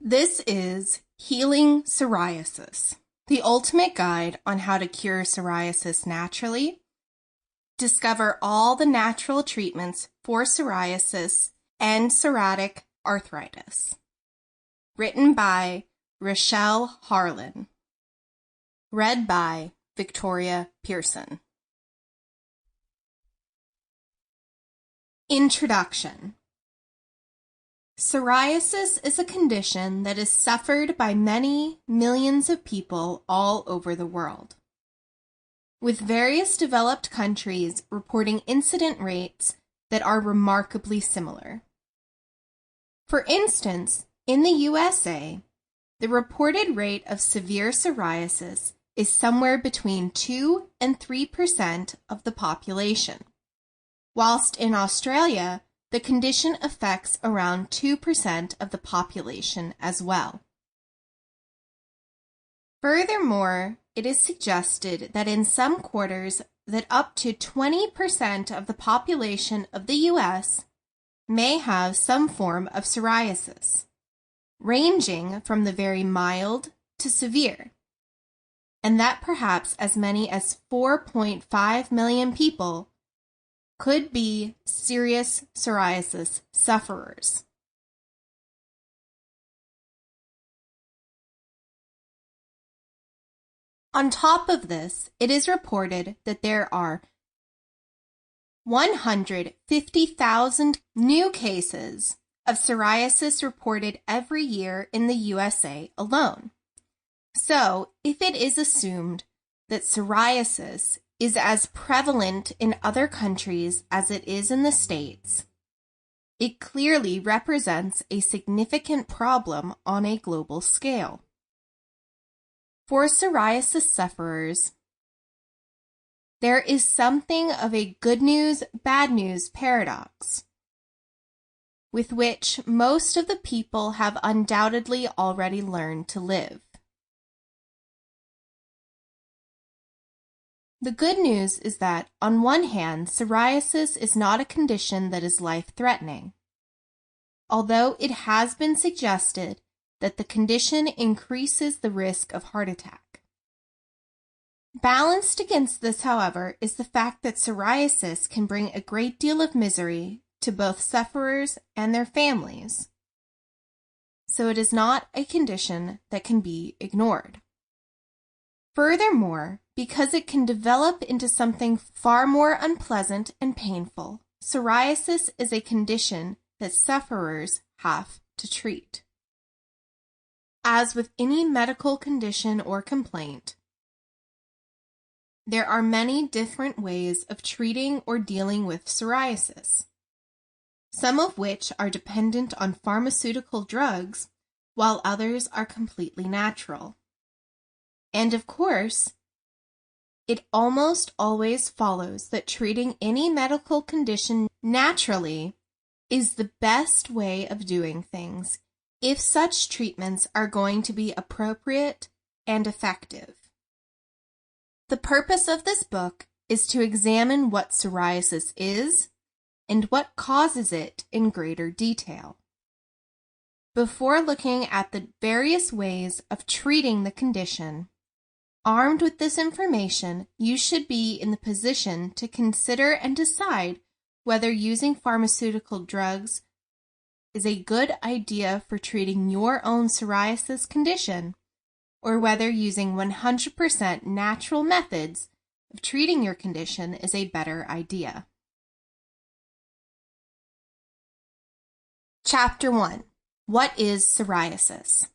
This is Healing Psoriasis, the ultimate guide on how to cure psoriasis naturally, discover all the natural treatments for psoriasis and psoriatic arthritis. Written by Rachelle Harlan. Read by Victoria Pearson. Introduction. Psoriasis is a condition that is suffered by many millions of people all over the world, with various developed countries reporting incident rates that are remarkably similar. For instance, in the USA, the reported rate of severe psoriasis is somewhere between 2 and 3% of the population, whilst in Australia, the condition affects around 2% of the population as well. Furthermore, it is suggested that in some quarters that up to 20% of the population of the US may have some form of psoriasis, ranging from the very mild to severe, and that perhaps as many as 4.5 million people could be serious psoriasis sufferers. On top of this, it is reported that there are 150,000 new cases of psoriasis reported every year in the USA alone. So, if it is assumed that psoriasis is as prevalent in other countries as it is in the States, it clearly represents a significant problem on a global scale. For psoriasis sufferers, there is something of a good news, bad news paradox, with which most of the people have undoubtedly already learned to live. The good news is that, on one hand, psoriasis is not a condition that is life-threatening, although it has been suggested that the condition increases the risk of heart attack. Balanced against this, however, is the fact that psoriasis can bring a great deal of misery to both sufferers and their families, so it is not a condition that can be ignored. Furthermore, because it can develop into something far more unpleasant and painful, psoriasis is a condition that sufferers have to treat. As with any medical condition or complaint, there are many different ways of treating or dealing with psoriasis, some of which are dependent on pharmaceutical drugs, while others are completely natural. And of course, it almost always follows that treating any medical condition naturally is the best way of doing things if such treatments are going to be appropriate and effective. The purpose of this book is to examine what psoriasis is and what causes it in greater detail. Before looking at the various ways of treating the condition, armed with this information, you should be in the position to consider and decide whether using pharmaceutical drugs is a good idea for treating your own psoriasis condition, or whether using 100% natural methods of treating your condition is a better idea. Chapter 1. What is psoriasis?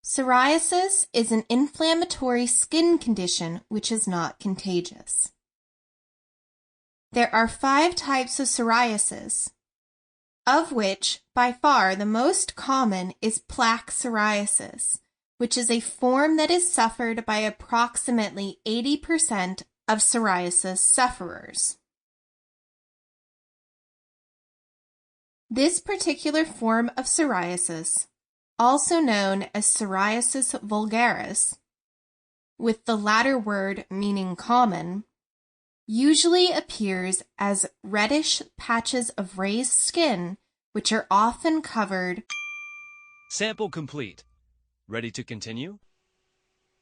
Psoriasis is an inflammatory skin condition which is not contagious. There are 5 types of psoriasis, of which by far the most common is plaque psoriasis, which is a form that is suffered by approximately 80% of psoriasis sufferers. This particular form of psoriasis, also known as psoriasis vulgaris, with the latter word meaning common, usually appears as reddish patches of raised skin which are often covered Sample complete. Ready to continue?